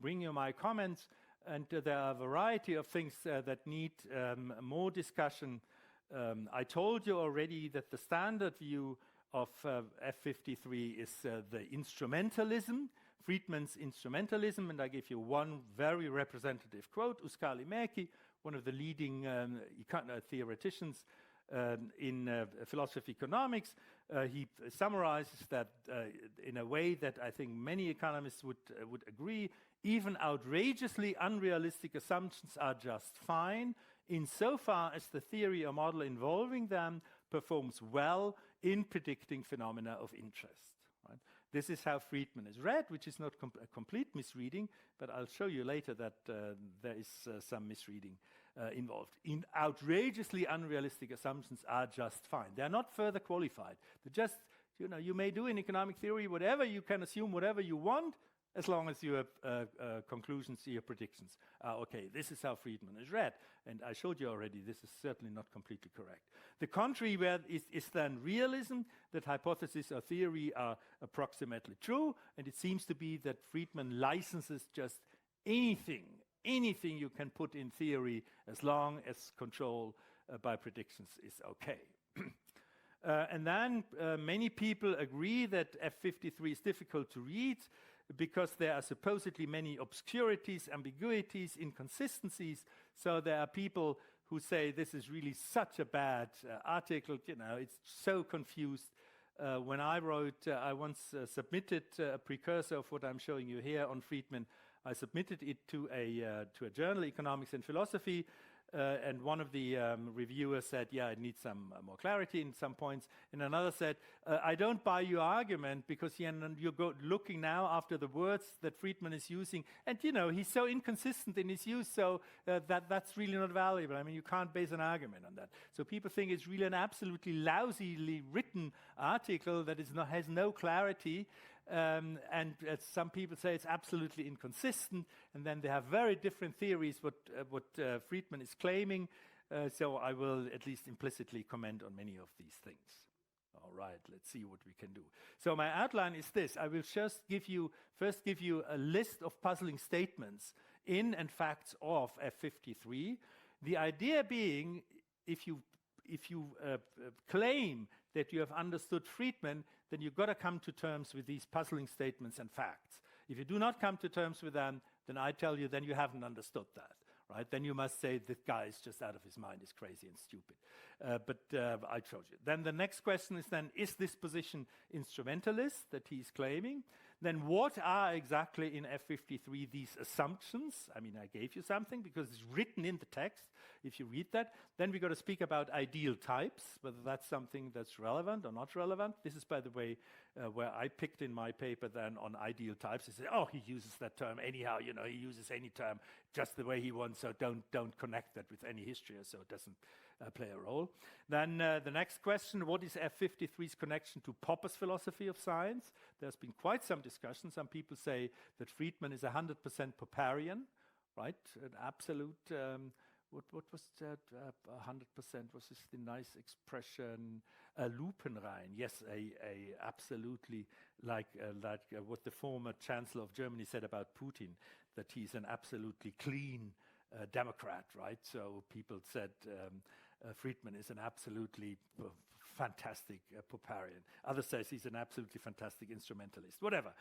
bring you my comments, and there are a variety of things that need more discussion. I told you already that the standard view of F53 is the instrumentalism, Friedman's instrumentalism, and I give you one very representative quote, Mäki, one of the leading theoreticians in philosophy of economics. He summarizes that in a way that I think many economists would agree. Even outrageously unrealistic assumptions are just fine insofar as the theory or model involving them performs well in predicting phenomena of interest. Right? This is how Friedman is read, which is not a complete misreading, but I'll show you later that there is some misreading involved. In outrageously unrealistic assumptions are just fine. They are not further qualified. They're just, you may do in economic theory whatever, you can assume whatever you want, as long as your conclusions, your predictions are okay. This is how Friedman is read. And I showed you already, this is certainly not completely correct. The contrary is then realism, that hypothesis or theory are approximately true. And it seems to be that Friedman licenses just anything you can put in theory as long as control by predictions is okay. And then many people agree that F53 is difficult to read because there are supposedly many obscurities, ambiguities, inconsistencies. So there are people who say this is really such a bad article, it's so confused. When I wrote, I once submitted a precursor of what I'm showing you here on Friedman. I submitted it to a journal, Economics and Philosophy, and one of the reviewers said, yeah, it needs some more clarity in some points. And another said, I don't buy your argument because you go looking now after the words that Friedman is using. And, he's so inconsistent in his use, so that's really not valuable. I mean, you can't base an argument on that. So people think it's really an absolutely lousily written article that has no clarity. And some people say it's absolutely inconsistent, and then they have very different theories what Friedman is claiming. So I will at least implicitly comment on many of these things. All right, let's see what we can do. So my outline is this. I will just give you a list of puzzling statements in and facts of F53. The idea being, if you claim that you have understood Friedman, then you've got to come to terms with these puzzling statements and facts. If you do not come to terms with them, then I tell you, then you haven't understood that, right? Then you must say, this guy is just out of his mind, is crazy and stupid. But I told you. Then the next question is this position instrumentalist that he's claiming? Then what are exactly in F53 these assumptions? I mean, I gave you something because it's written in the text, if you read that. Then we've got to speak about ideal types, whether that's something that's relevant or not relevant. This is, by the way, where I picked in my paper then on ideal types. He said, oh, he uses that term anyhow, he uses any term just the way he wants, so don't connect that with any history, so it doesn't play a role. Then the next question, what is F53's connection to Popper's philosophy of science? There's been quite some discussion. Some people say that Friedman is 100% Popperian, right? An absolute, what was that, 100%? Was this the nice expression? Lupenrein, yes, a absolutely like what the former Chancellor of Germany said about Putin, that he's an absolutely clean Democrat, right? So people said Friedman is an absolutely fantastic Popperian. Others says he's an absolutely fantastic instrumentalist. Whatever.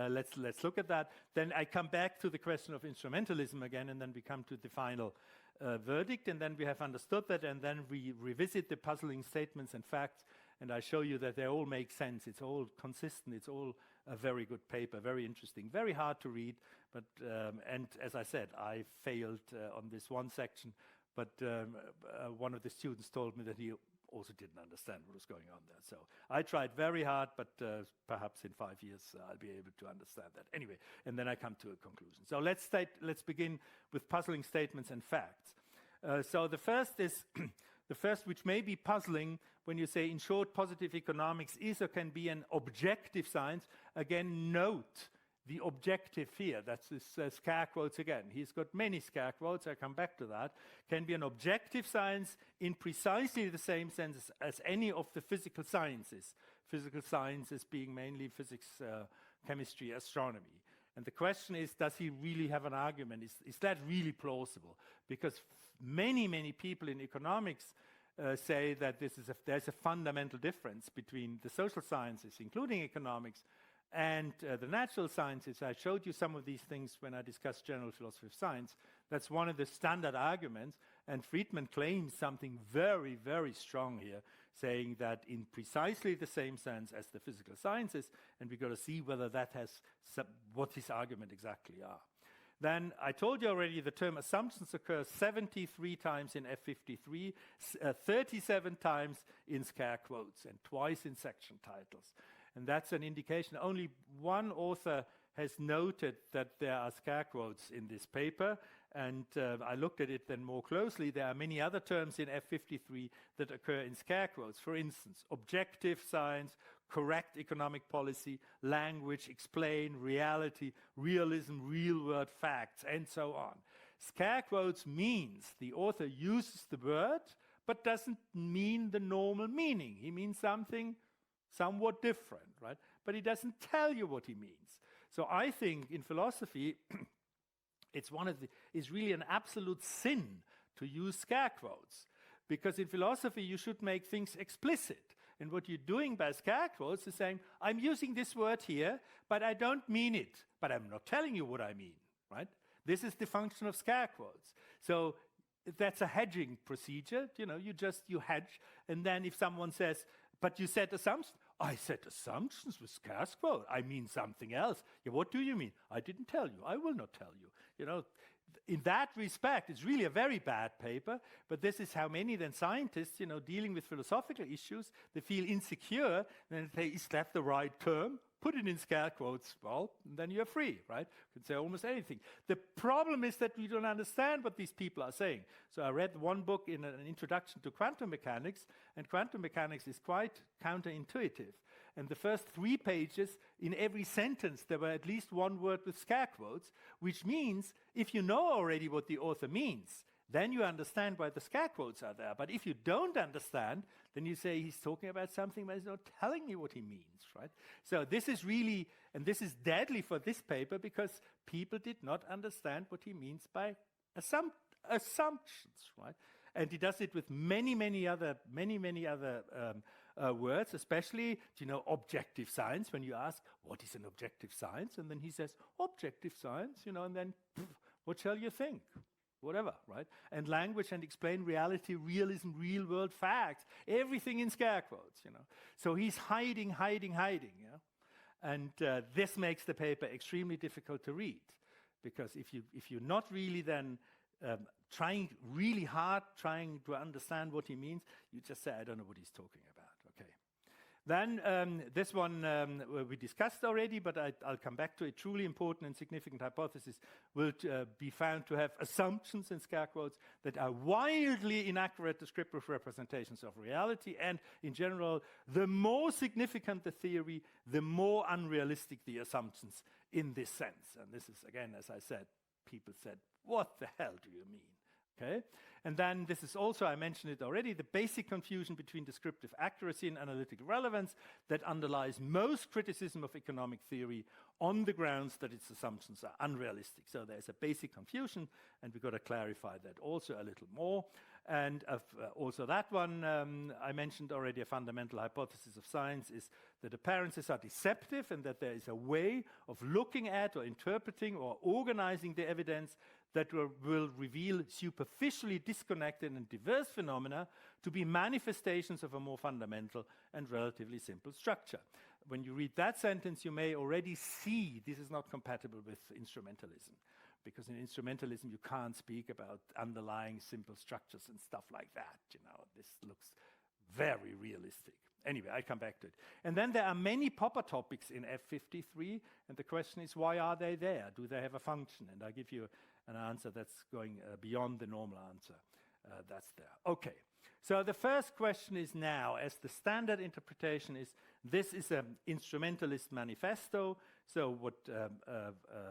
Let's look at that. Then I come back to the question of instrumentalism again, and then we come to the final verdict, and then we have understood that, and then we revisit the puzzling statements and facts, and I show you that they all make sense. It's all consistent. It's all a very good paper, very interesting, very hard to read, but and as I said, I failed on this one section, but one of the students told me that he also didn't understand what was going on there. So I tried very hard, but perhaps in 5 years I'll be able to understand that. Anyway, and then I come to a conclusion. So let's begin with puzzling statements and facts. So the first is, the first which may be puzzling when you say, in short, positive economics is or can be an objective science. Again, note the objective here. That's this scare quotes again. He's got many scare quotes. I come back to that. Can be an objective science in precisely the same sense as any of the physical sciences. Physical sciences being mainly physics, chemistry, astronomy. And the question is, does he really have an argument? Is that really plausible? Because many, many people in economics say that there's a fundamental difference between the social sciences, including economics, and the natural sciences. I showed you some of these things when I discussed general philosophy of science. That's one of the standard arguments, and Friedman claims something very, very strong here, saying that in precisely the same sense as the physical sciences, and we've got to see whether that has what his argument exactly are. Then I told you already the term assumptions occurs 73 times in F53, 37 times in scare quotes, and twice in section titles. And that's an indication. Only one author has noted that there are scare quotes in this paper, and I looked at it then more closely. There are many other terms in F53 that occur in scare quotes. For instance, objective science, correct economic policy, language, explain, reality, realism, real-world facts, and so on. Scare quotes means the author uses the word, but doesn't mean the normal meaning. He means something somewhat different, right? But he doesn't tell you what he means. So I think in philosophy, it's really an absolute sin to use scare quotes, because in philosophy you should make things explicit. And what you're doing by scare quotes is saying, I'm using this word here, but I don't mean it, but I'm not telling you what I mean, right? This is the function of scare quotes. So that's a hedging procedure. You know, you hedge, and then if someone says, but you said assumptions. I said assumptions with scare quote. I mean something else. Yeah, what do you mean? I didn't tell you. I will not tell you. You know, in that respect, it's really a very bad paper, but this is how many then scientists, you know, dealing with philosophical issues, they feel insecure, and they say, is that the right term? Put it in scare quotes, well, then you're free, right? You can say almost anything. The problem is that we don't understand what these people are saying. So I read one book in an introduction to quantum mechanics, and quantum mechanics is quite counterintuitive. And the first 3 pages, in every sentence, there were at least one word with scare quotes, which means if you know already what the author means, then you understand why the scare quotes are there. But if you don't understand, then you say he's talking about something, but he's not telling you what he means, right? So this is really, and this is deadly for this paper, because people did not understand what he means by assumptions, right? And he does it with many other words, especially, you know, objective science. When you ask, what is an objective science? And then he says, objective science, you know, and then, what shall you think? Whatever, right? And language and explain reality, realism, real-world facts, everything in scare quotes, you know. So he's hiding, you know. And this makes the paper extremely difficult to read, because if you're not really then trying really hard, trying to understand what he means, you just say, I don't know what he's talking about. Okay. Then this one we discussed already, but I'll come back to it. Truly important and significant hypothesis will be found to have assumptions in scare quotes that are wildly inaccurate descriptive representations of reality, and in general, the more significant the theory, the more unrealistic the assumptions in this sense. And this is, again, as I said, people said, what the hell do you mean? Okay? And then this is also, I mentioned it already, the basic confusion between descriptive accuracy and analytical relevance that underlies most criticism of economic theory on the grounds that its assumptions are unrealistic. So there's a basic confusion, and we've got to clarify that also a little more. And also that one, I mentioned already, a fundamental hypothesis of science is that appearances are deceptive, and that there is a way of looking at or interpreting or organizing the evidence that will reveal superficially disconnected and diverse phenomena to be manifestations of a more fundamental and relatively simple structure. When you read that sentence, you may already see this is not compatible with instrumentalism, because in instrumentalism you can't speak about underlying simple structures and stuff like that. You know, this looks very realistic. Anyway, I come back to it. And then there are many proper topics in F53, and the question is, why are they there? Do they have a function? And I give you an answer that's going beyond the normal answer. That's there. Okay. So the first question is now, as the standard interpretation is, this is an instrumentalist manifesto. So what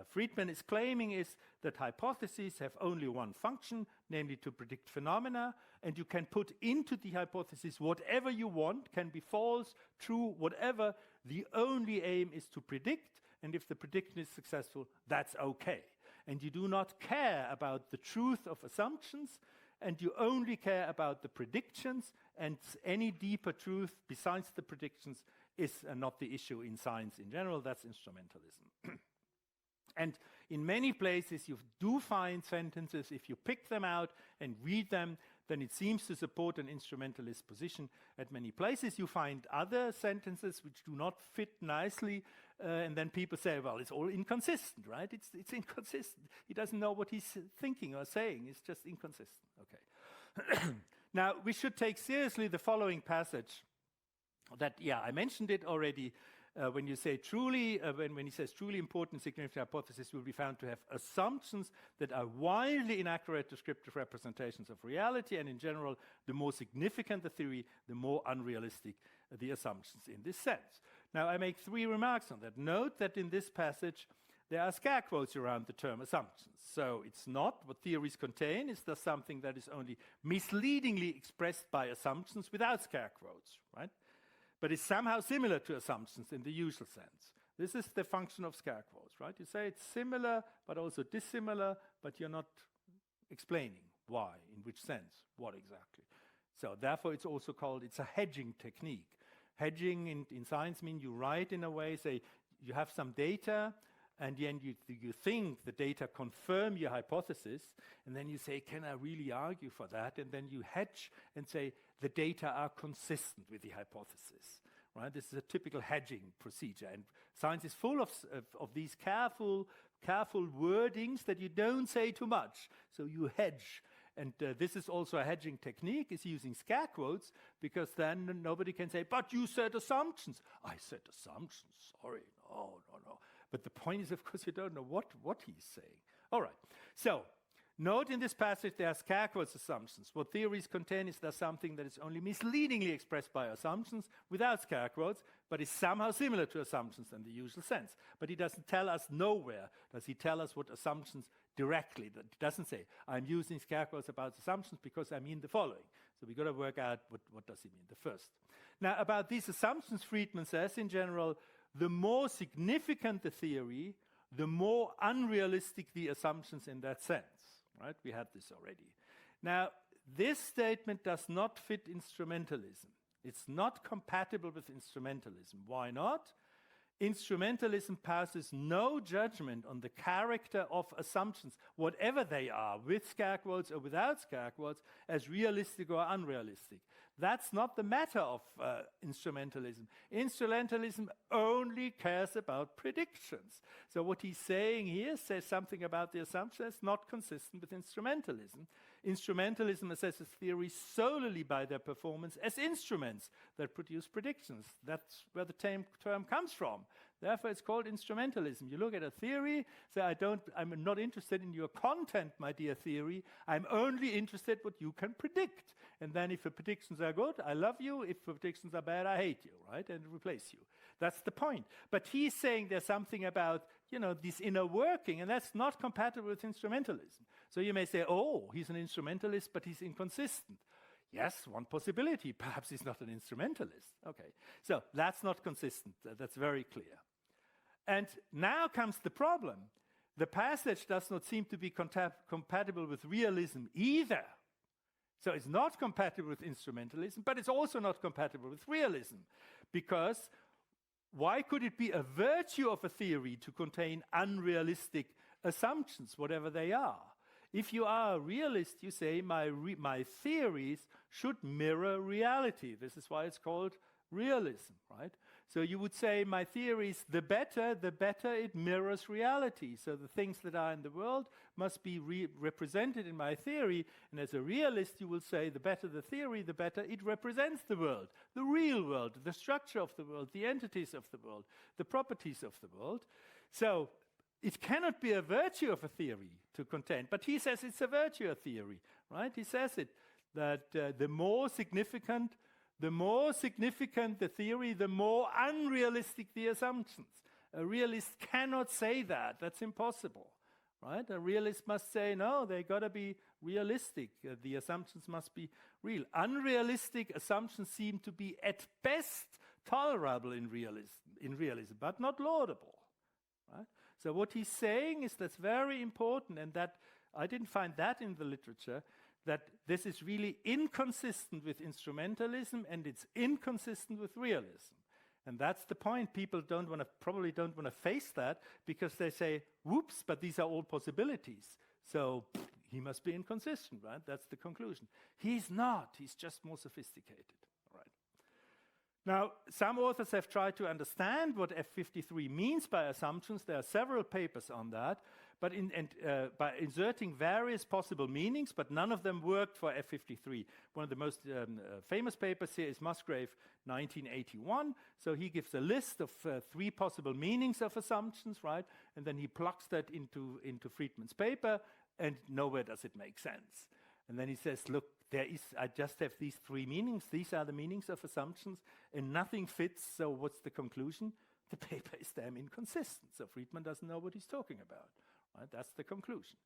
Friedman is claiming is that hypotheses have only one function, namely to predict phenomena, and you can put into the hypothesis whatever you want, can be false, true, whatever, The only aim is to predict, and if the prediction is successful, that's okay. And you do not care about the truth of assumptions, and you only care about the predictions, and any deeper truth besides the predictions is not the issue in science in general. That's instrumentalism. And in many places you do find sentences, if you pick them out and read them, then it seems to support an instrumentalist position. At many places you find other sentences which do not fit nicely, and then people say, well, it's all inconsistent, right? It's inconsistent. He doesn't know what he's thinking or saying. It's just inconsistent. Okay. Now, we should take seriously the following passage that, I mentioned it already. When you say truly, when he says truly important significant hypothesis will be found to have assumptions that are wildly inaccurate descriptive representations of reality, and in general, the more significant the theory, the more unrealistic the assumptions in this sense. Now, I make 3 remarks on that. Note that in this passage, there are scare quotes around the term assumptions. So it's not what theories contain, it's just something that is only misleadingly expressed by assumptions without scare quotes, right? But it's somehow similar to assumptions in the usual sense. This is the function of scare quotes, right? You say it's similar, but also dissimilar, but you're not explaining why, in which sense, what exactly. So therefore, it's also called, it's a hedging technique. Hedging in science means you write in a way, say, you have some data, and then you think the data confirm your hypothesis, and then you say, can I really argue for that? And then you hedge and say, the data are consistent with the hypothesis, right? This is a typical hedging procedure, and science is full of these careful wordings that you don't say too much, so you hedge. And this is also a hedging technique, is using scare quotes, because then nobody can say, but you said assumptions. I said assumptions, sorry, no. But the point is, of course, you don't know what he's saying. All right, so note in this passage there are scare quotes assumptions. What theories contain is there something that is only misleadingly expressed by assumptions without scare quotes, but is somehow similar to assumptions in the usual sense. But he doesn't tell us nowhere, does he tell us what assumptions directly. That doesn't say, I'm using scare quotes about assumptions because I mean the following. So we've got to work out what does he mean, the first. Now, about these assumptions, Friedman says, in general, the more significant the theory, the more unrealistic the assumptions in that sense, right? We had this already. Now, this statement does not fit instrumentalism. It's not compatible with instrumentalism. Why not? Instrumentalism passes no judgment on the character of assumptions, whatever they are, with scare quotes or without scare quotes, as realistic or unrealistic. That's not the matter of instrumentalism. Instrumentalism only cares about predictions. So what he's saying here says something about the assumption that's not consistent with instrumentalism. Instrumentalism assesses theories solely by their performance as instruments that produce predictions. That's where the term comes from. Therefore, it's called instrumentalism. You look at a theory, say, I'm not interested in your content, my dear theory. I'm only interested in what you can predict. And then if the predictions are good, I love you. If the predictions are bad, I hate you, right? And replace you. That's the point. But he's saying there's something about, this inner working, and that's not compatible with instrumentalism. So you may say, oh, he's an instrumentalist, but he's inconsistent. Yes, one possibility. Perhaps he's not an instrumentalist. Okay, so that's not consistent. That's very clear. And now comes the problem. The passage does not seem to be compatible with realism either. So it's not compatible with instrumentalism, but it's also not compatible with realism. Because why could it be a virtue of a theory to contain unrealistic assumptions, whatever they are? If you are a realist, you say, my theories should mirror reality. This is why it's called realism, right? So you would say, my theories, the better it mirrors reality. So the things that are in the world must be represented in my theory. And as a realist, you will say, the better the theory, the better it represents the world, the real world, the structure of the world, the entities of the world, the properties of the world. So it cannot be a virtue of a theory to contain, but he says it's a virtue of theory, right? He says it, that the more significant the theory, the more unrealistic the assumptions. A realist cannot say that. That's impossible, right? A realist must say, no, they got to be realistic. The assumptions must be real. Unrealistic assumptions seem to be, at best, tolerable in realism, but not laudable. Right? So what he's saying is that's very important, and that I didn't find that in the literature, that this is really inconsistent with instrumentalism and it's inconsistent with realism. And that's the point. People probably don't want to face that, because they say, whoops, but these are all possibilities. So he must be inconsistent, right? That's the conclusion. He's not. He's just more sophisticated. All right. Now, some authors have tried to understand what F53 means by assumptions. There are several papers on that, but by inserting various possible meanings, but none of them worked for F53. One of the most famous papers here is Musgrave, 1981. So he gives a list of 3 possible meanings of assumptions, right? And then he plugs that into Friedman's paper, and nowhere does it make sense. And then he says, look, I just have these 3 meanings. These are the meanings of assumptions, and nothing fits. So what's the conclusion? The paper is damn inconsistent. So Friedman doesn't know what he's talking about. Right? That's the conclusion.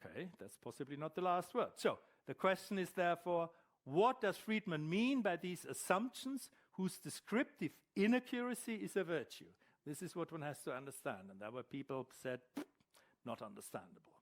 Okay, that's possibly not the last word. So the question is therefore, what does Friedman mean by these assumptions whose descriptive inaccuracy is a virtue? This is what one has to understand. And there were people said, not understandable.